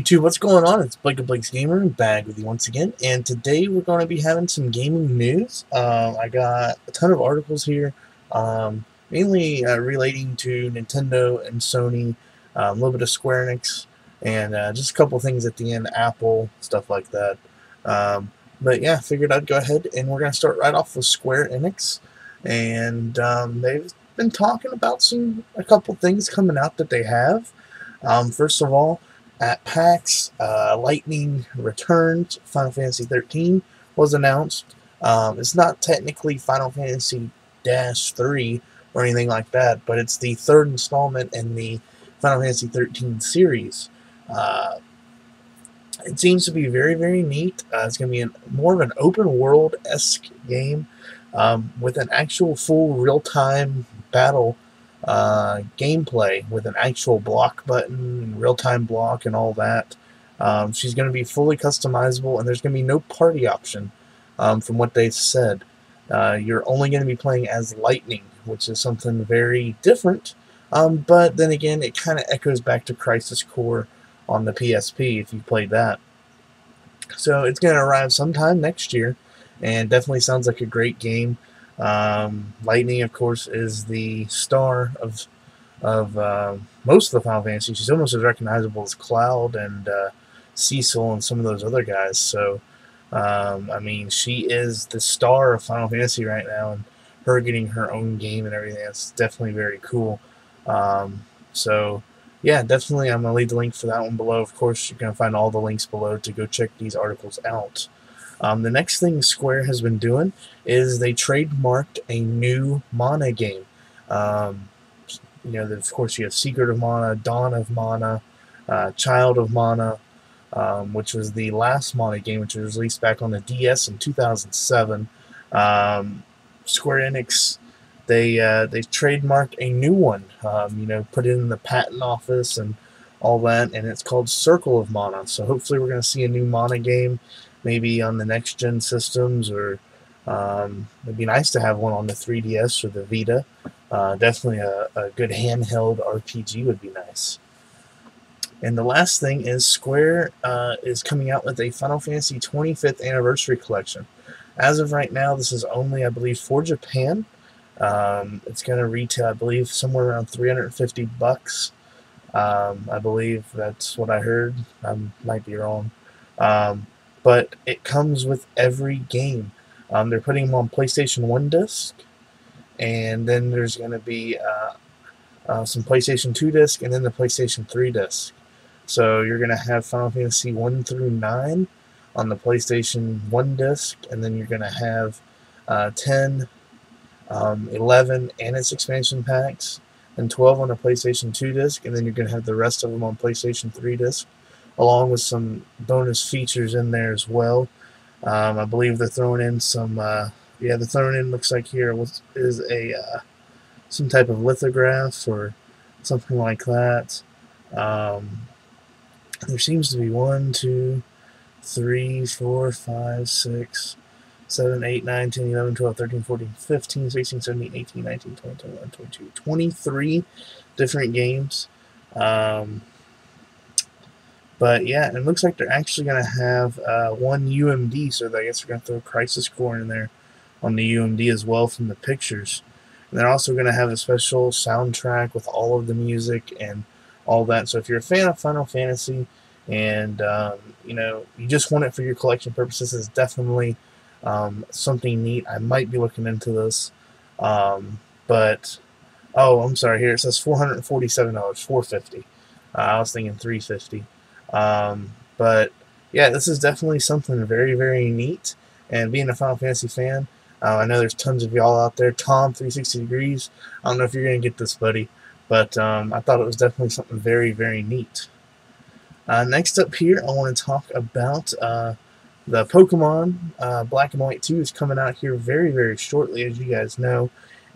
YouTube, what's going on? It's Blake of Blake's Gamer, back with you once again, and today we're going to be having some gaming news. I got a ton of articles here, mainly relating to Nintendo and Sony, a little bit of Square Enix, and just a couple things at the end, Apple, stuff like that. But yeah, figured I'd go ahead, and we're going to start right off with Square Enix, and they've been talking about a couple things coming out that they have. First of all, at PAX, Lightning Returns Final Fantasy 13 was announced. It's not technically Final Fantasy -3 or anything like that, but it's the third installment in the Final Fantasy 13 series. It seems to be very, very neat. It's going to be more of an open world-esque game with an actual full real-time battle gameplay with an actual block button, real-time block, and all that. She's going to be fully customizable, and there's going to be no party option from what they've said. You're only going to be playing as Lightning, which is something very different, but then again, it kind of echoes back to Crisis Core on the PSP, if you played that. So it's going to arrive sometime next year, and definitely sounds like a great game. Lightning, of course, is the star of most of the Final Fantasy. She's almost as recognizable as Cloud and Cecil and some of those other guys. So, I mean, she is the star of Final Fantasy right now, and her getting her own game and everything, that's definitely very cool. So, yeah, definitely I'm going to leave the link for that one below. Of course, you're going to find all the links below to go check these articles out. The next thing Square has been doing is they trademarked a new Mana game. Of course, you have Secret of Mana, Dawn of Mana, Child of Mana, which was the last Mana game, which was released back on the DS in 2007. Square Enix, they trademarked a new one. Put it in the patent office and all that, and it's called Circle of Mana. So hopefully, we're going to see a new Mana game. Maybe on the next-gen systems, or it'd be nice to have one on the 3DS or the Vita. Definitely a good handheld RPG would be nice. And the last thing is Square is coming out with a Final Fantasy 25th Anniversary Collection. As of right now, this is only, I believe, for Japan. It's going to retail, I believe, somewhere around $350. I believe that's what I heard. I might be wrong. But it comes with every game. They're putting them on PlayStation 1 disc, and then there's going to be some PlayStation 2 disc, and then the PlayStation 3 disc. So you're going to have Final Fantasy 1 through 9 on the PlayStation 1 disc, and then you're going to have 10, 11, and its expansion packs, and 12 on the PlayStation 2 disc, and then you're going to have the rest of them on PlayStation 3 disc, along with some bonus features in there as well. I believe they're throwing in some, they're throwing in, looks like here, is some type of lithograph or something like that. There seems to be 1, 2, 3, 4, 5, 6, 7, 8, 9, 10, 11, 12, 13, 14, 15, 16, 17, 18, 19, 20, 21, 22, 23 different games. But yeah, it looks like they're actually going to have one UMD, so I guess they're going to throw Crisis Core in there on the UMD as well from the pictures. And they're also going to have a special soundtrack with all of the music and all that. So if you're a fan of Final Fantasy and you just want it for your collection purposes, it's definitely something neat. I might be looking into this, but oh, I'm sorry. Here it says $447, $450. I was thinking $350. But yeah, this is definitely something very, very neat. And being a Final Fantasy fan, I know there's tons of y'all out there. Tom, 360 Degrees, I don't know if you're going to get this, buddy, but I thought it was definitely something very, very neat. Next up here, I want to talk about the Pokemon Black and White 2 is coming out here very, very shortly, as you guys know.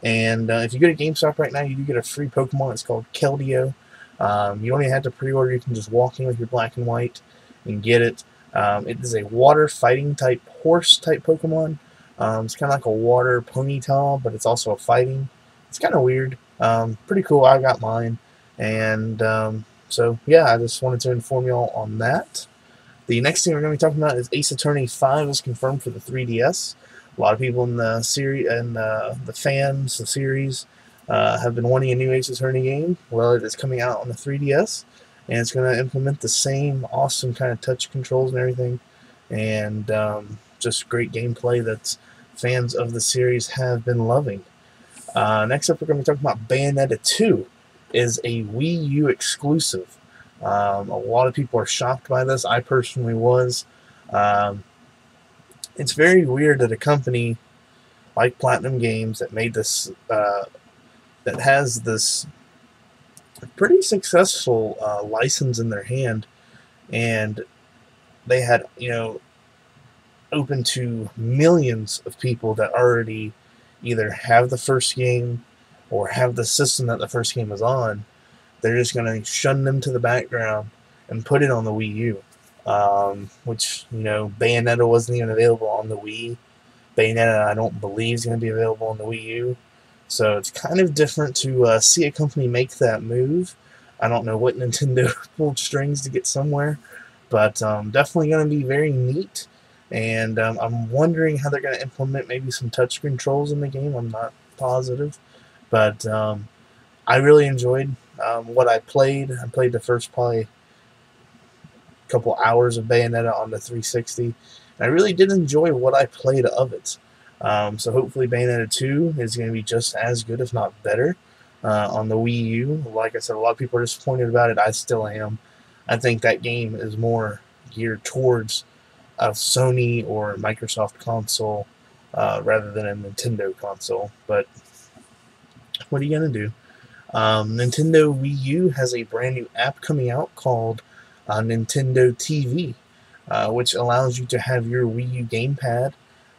And if you go to GameStop right now, you do get a free Pokemon. It's called Keldeo. You don't even have to pre-order. You can just walk in with your Black and White and get it. It is a water fighting type horse type Pokemon. It's kind of like a water Ponyta, but it's also a fighting. It's kind of weird. Pretty cool. I got mine, and So yeah, I just wanted to inform y'all on that. The next thing we're going to be talking about is Ace Attorney 5 is confirmed for the 3DS. A lot of people in the series and the fans, the series, have been wanting a new Ace Attorney game. Well, it is coming out on the 3DS, and it's going to implement the same awesome kind of touch controls and everything, and just great gameplay that fans of the series have been loving. Next up, we're going to be talking about Bayonetta 2 is a Wii U exclusive. A lot of people are shocked by this. I personally was. It's very weird that a company like Platinum Games that made this, that has this pretty successful license in their hand, and they had, open to millions of people that already either have the first game or have the system that the first game is on. They're just going to shun them to the background and put it on the Wii U. Which, Bayonetta wasn't even available on the Wii. Bayonetta, I don't believe, is going to be available on the Wii U. So it's kind of different to see a company make that move. I don't know what Nintendo pulled strings to get somewhere, but definitely going to be very neat. And I'm wondering how they're going to implement maybe some touch controls in the game. I'm not positive. But I really enjoyed what I played. I played the first probably couple hours of Bayonetta on the 360. And I really did enjoy what I played of it. So hopefully Bayonetta 2 is going to be just as good, if not better, on the Wii U. Like I said, a lot of people are disappointed about it. I still am. I think that game is more geared towards a Sony or Microsoft console rather than a Nintendo console. But what are you going to do? Nintendo Wii U has a brand new app coming out called Nintendo Tvii, which allows you to have your Wii U gamepad.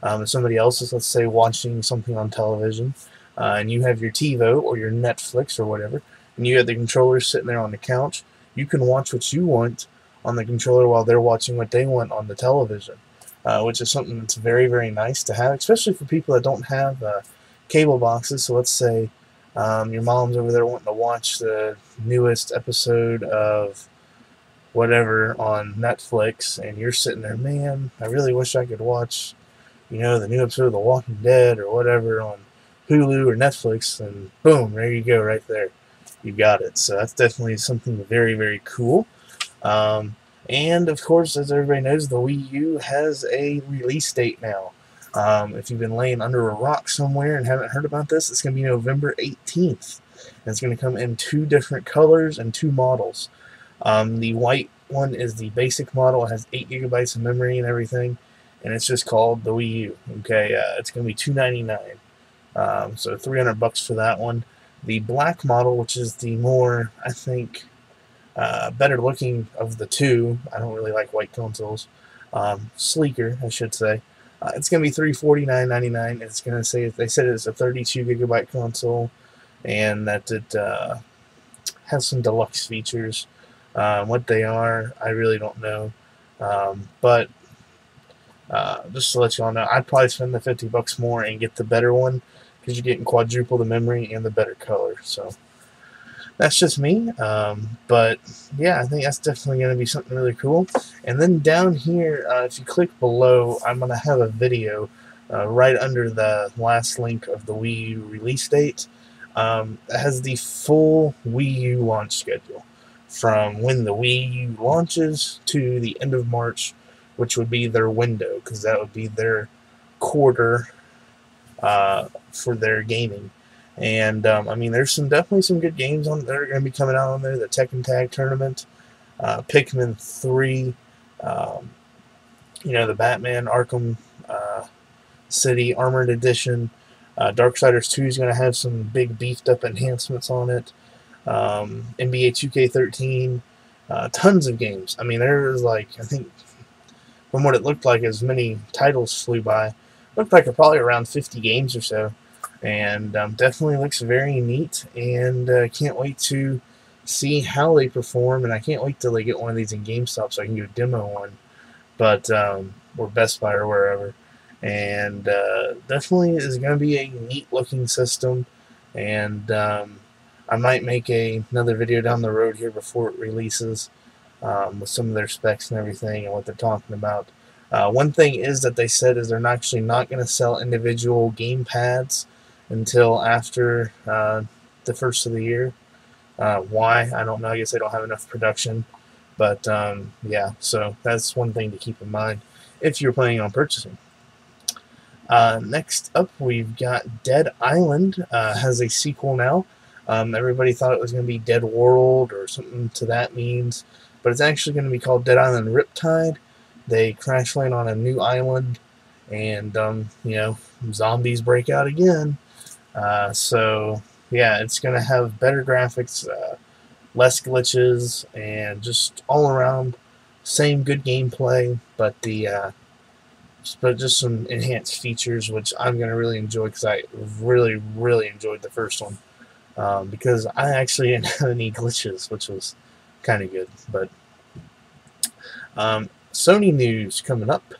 If somebody else is, let's say, watching something on television, and you have your TiVo or your Netflix or whatever, and you have the controller sitting there on the couch, you can watch what you want on the controller while they're watching what they want on the television, which is something that's very, very nice to have, especially for people that don't have cable boxes. So let's say your mom's over there wanting to watch the newest episode of whatever on Netflix, and you're sitting there, man, I really wish I could watch, the new episode of The Walking Dead or whatever on Hulu or Netflix, and boom, there you go, right there. You got it. So that's definitely something very, very cool. And of course, as everybody knows, the Wii U has a release date now. If you've been laying under a rock somewhere and haven't heard about this, it's going to be November 18th. And it's going to come in 2 different colors and 2 models. The white one is the basic model. It has 8 gigabytes of memory and everything, and it's just called the Wii U. Okay, it's going to be $299, so $300 for that one. The black model, which is the more, I think, better looking of the 2. I don't really like white consoles. Sleeker, I should say. It's going to be $349.99. It's going to say, they said it's a 32 gigabyte console, and that it has some deluxe features. What they are, I really don't know. But just to let you all know, I'd probably spend the $50 more and get the better one, because you're getting quadruple the memory and the better color. So that's just me. But yeah, I think that's definitely going to be something really cool. And then down here, if you click below, I'm going to have a video right under the last link of the Wii U release date. It has the full Wii U launch schedule, from when the Wii U launches to the end of March, which would be their window, because that would be their quarter for their gaming. And I mean, there's definitely some good games on that are going to be coming out on there. The Tekken Tag Tournament, Pikmin 3, the Batman Arkham City Armored Edition. Darksiders 2 is going to have some big beefed up enhancements on it. NBA 2K13, tons of games. I mean, there was I think, from what it looked like, as many titles flew by. Looked like probably around 50 games or so. And definitely looks very neat, and can't wait to see how they perform, and I can't wait till they get one of these in GameStop so I can go demo one, but or Best Buy or wherever. And definitely is going to be a neat looking system, and I might make another video down the road here before it releases, with some of their specs and everything and what they're talking about. One thing is that they said is they're actually not going to sell individual game pads until after the first of the year. Why? I don't know. I guess they don't have enough production. But yeah, so that's one thing to keep in mind if you're planning on purchasing. Next up, we've got Dead Island. Has a sequel now. Everybody thought it was going to be Dead World or something to that means, but it's actually going to be called Dead Island Riptide. They crash land on a new island, and you know, zombies break out again. So yeah, it's going to have better graphics, less glitches, and just all around same good gameplay, but just some enhanced features, which I'm going to really enjoy because I really enjoyed the first one. Because I actually didn't have any glitches, which was kind of good. But Sony news coming up.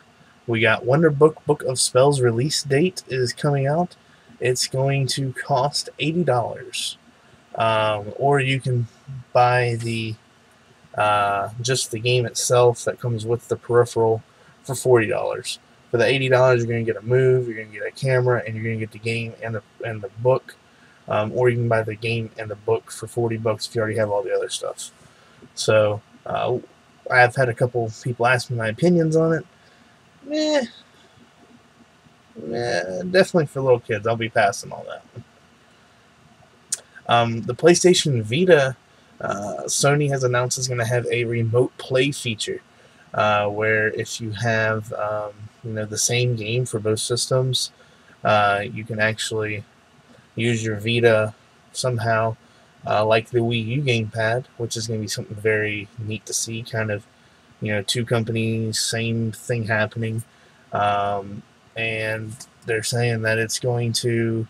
We got Wonderbook Book of Spells release date is coming out. It's going to cost $80. Or you can buy the just the game itself that comes with the peripheral for $40. For the $80, you're going to get a move, you're going to get a camera, and you're going to get the game and the book. Or you can buy the game and the book for $40 if you already have all the other stuff. So I've had a couple people ask me my opinions on it. Definitely for little kids. I'll be passing all that. The PlayStation Vita, Sony has announced is going to have a remote play feature, where if you have the same game for both systems, you can actually use your Vita somehow, like the Wii U gamepad, which is going to be something very neat to see. Kind of, two companies, same thing happening, and they're saying that it's going to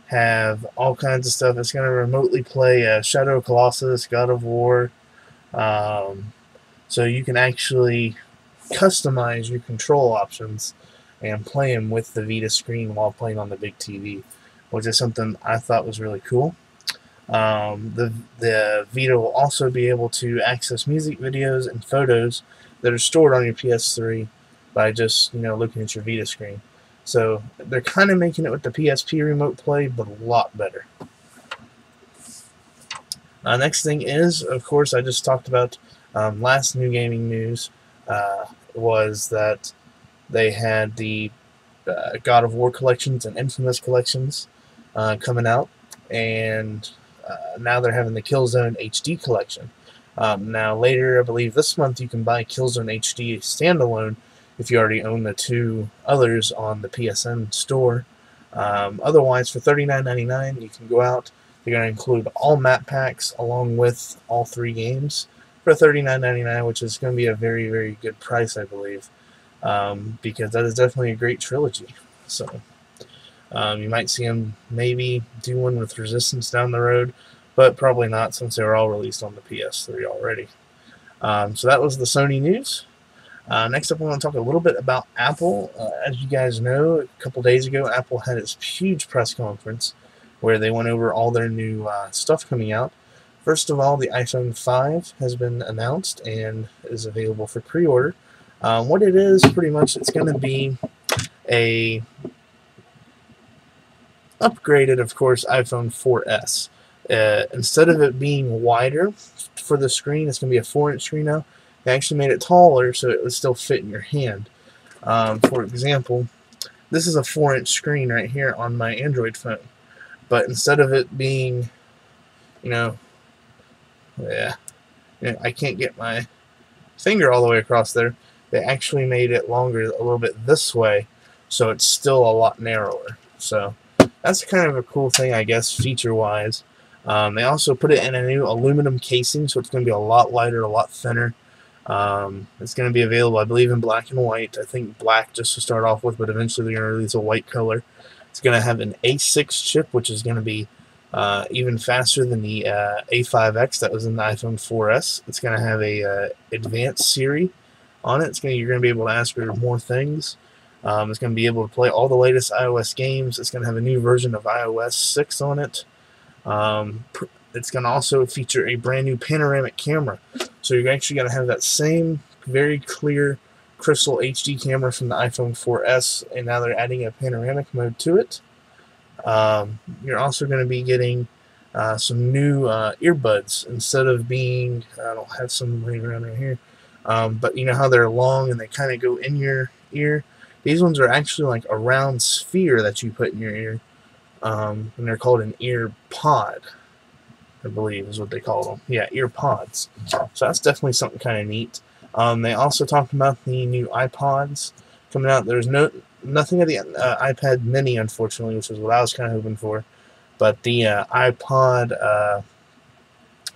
have all kinds of stuff. It's going to remotely play Shadow of Colossus, God of War, so you can actually customize your control options and play them with the Vita screen while playing on the big TV, which is something I thought was really cool. The Vita will also be able to access music videos and photos that are stored on your PS3 by just looking at your Vita screen. So they're kind of making it with the PSP remote play, but a lot better. Next thing is, of course, I just talked about last new gaming news was that they had the God of War collections and Infamous collections coming out, and now they're having the Killzone HD collection. Now later, I believe this month, you can buy Killzone HD standalone if you already own the two others on the PSN store. Otherwise, for $39.99, you can go out. They're going to include all map packs along with all 3 games for $39.99, which is going to be a very, very good price, I believe, because that is definitely a great trilogy. So you might see them maybe do one with Resistance down the road, but probably not since they were all released on the PS3 already. So that was the Sony news. Next up, I want to talk a little bit about Apple. As you guys know, a couple days ago, Apple had its huge press conference where they went over all their new stuff coming out. First of all, the iPhone 5 has been announced and is available for pre-order. What it is, pretty much, it's going to be a upgraded, of course, iPhone 4S. Instead of it being wider for the screen, it's going to be a 4-inch screen now. They actually made it taller so it would still fit in your hand. For example, this is a 4-inch screen right here on my Android phone. But instead of it being, I can't get my finger all the way across there, they actually made it longer a little bit this way, so it's still a lot narrower. So that's kind of a cool thing, I guess, feature-wise. They also put it in a new aluminum casing, so it's going to be a lot lighter, a lot thinner. It's going to be available, I believe, in black and white. I think black just to start off with, but eventually they're going to release a white color. It's going to have an A6 chip, which is going to be even faster than the A5X that was in the iPhone 4S. It's going to have a advanced Siri on it. You're going to be able to ask her more things. It's going to be able to play all the latest iOS games. It's going to have a new version of iOS 6 on it. It's going to also feature a brand new panoramic camera. So you're actually going to have that same very clear crystal HD camera from the iPhone 4S, and now they're adding a panoramic mode to it. You're also going to be getting some new earbuds. Instead of being, I don't have some laying around right here, but you know how they're long and they kind of go in your ear? These ones are actually like a round sphere that you put in your ear, and they're called an ear pod, I believe is what they call them. Yeah, ear pods. So that's definitely something kind of neat. They also talked about the new iPods coming out. There's nothing of the iPad Mini, unfortunately, which is what I was kind of hoping for. But the iPod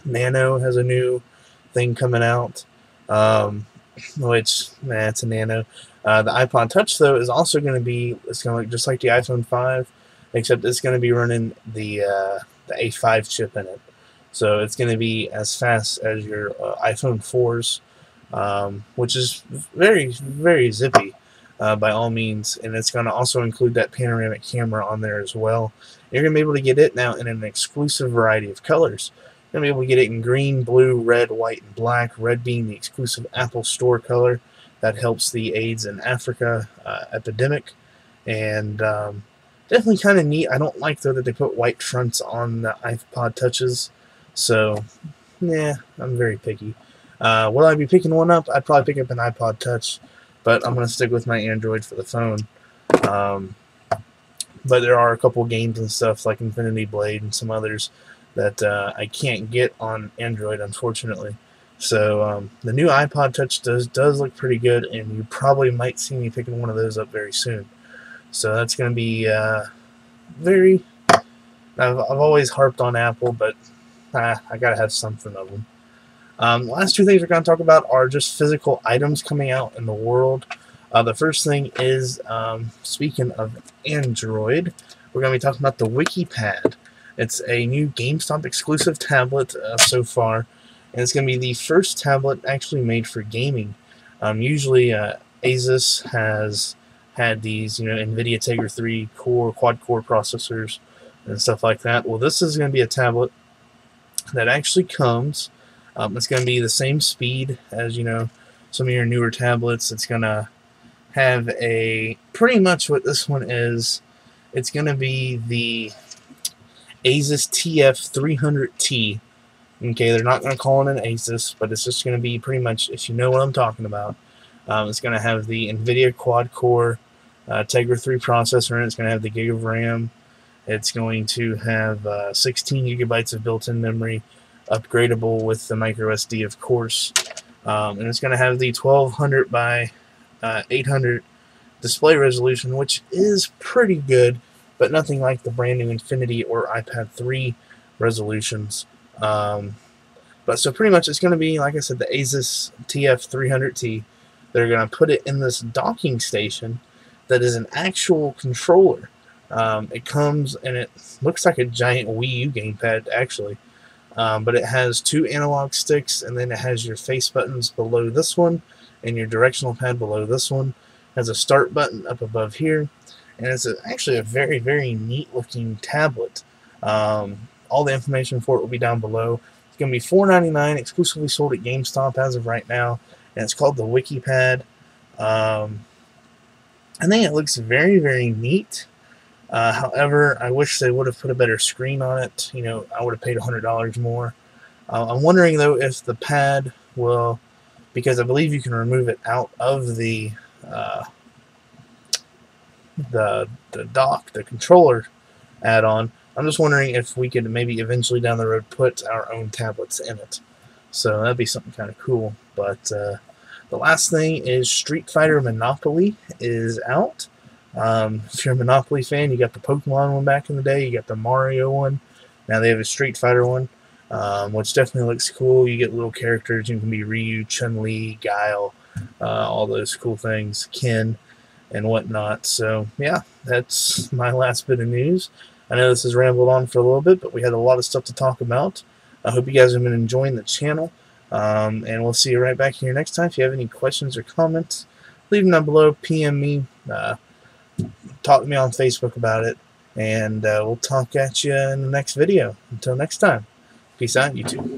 Nano has a new thing coming out, which, it's a Nano. The iPod Touch, though, is also going to be, it's going to look just like the iPhone 5, except it's going to be running the A5 chip in it. So it's going to be as fast as your iPhone 4s, which is very, very zippy by all means. And it's going to also include that panoramic camera on there as well. You're going to be able to get it now in an exclusive variety of colors. You're going to be able to get it in green, blue, red, white, and black. Red being the exclusive Apple Store color that helps the AIDS in Africa epidemic. And definitely kind of neat. I don't like, though, that they put white fronts on the iPod Touches. So, yeah, I'm very picky. Will I be picking one up? I'd probably pick up an iPod Touch, but I'm going to stick with my Android for the phone. But there are a couple games and stuff like Infinity Blade and some others that I can't get on Android, unfortunately. So the new iPod Touch does look pretty good, and you probably might see me picking one of those up very soon. So that's going to be very... I've always harped on Apple, but I gotta have something of them. The last two things we're going to talk about are just physical items coming out in the world. The first thing is, speaking of Android, we're going to be talking about the Wikipad. It's a new GameStop exclusive tablet so far, and it's going to be the first tablet actually made for gaming. Usually Asus has had these, NVIDIA Tegra 3 core, quad-core processors and stuff like that. Well, this is going to be a tablet that actually comes. It's going to be the same speed as, some of your newer tablets. It's going to have pretty much what this one is. It's going to be the Asus TF300T. Okay, they're not going to call it an Asus, but it's just going to be pretty much, if you know what I'm talking about. It's going to have the NVIDIA quad-core Tegra 3 processor, and it's going to have the gig of RAM. It's going to have 16 gigabytes of built-in memory, upgradable with the micro SD, of course. And it's going to have the 1200 by 800 display resolution, which is pretty good, but nothing like the brand new Infinity or iPad 3 resolutions. But so pretty much it's going to be, like I said, the Asus TF300T. They're going to put it in this docking station that is an actual controller. It comes and it looks like a giant Wii U gamepad, actually. But it has two analog sticks, and then it has your face buttons below this one and your directional pad below this one. It has a start button up above here, and it's actually a very, very neat looking tablet. All the information for it will be down below. It's going to be $4.99, exclusively sold at GameStop as of right now, and it's called the Wikipad. I think it looks very, very neat. However, I wish they would have put a better screen on it. I would have paid $100 more. I'm wondering, though, if the pad will, because I believe you can remove it out of the dock, the controller add-on. I'm just wondering if we could maybe eventually down the road put our own tablets in it. So that'd be something kind of cool. But the last thing is Street Fighter Monopoly is out. If you're a Monopoly fan, you got the Pokemon one back in the day, you got the Mario one, now they have a Street Fighter one, which definitely looks cool. You get little characters, you can be Ryu, Chun-Li, Guile, all those cool things, Ken, and whatnot. So, yeah, that's my last bit of news. I know this has rambled on for a little bit, but we had a lot of stuff to talk about. I hope you guys have been enjoying the channel, and we'll see you right back here next time. If you have any questions or comments, leave them down below, PM me, talk to me on Facebook about it, and we'll talk at you in the next video. Until next time, Peace out, YouTube.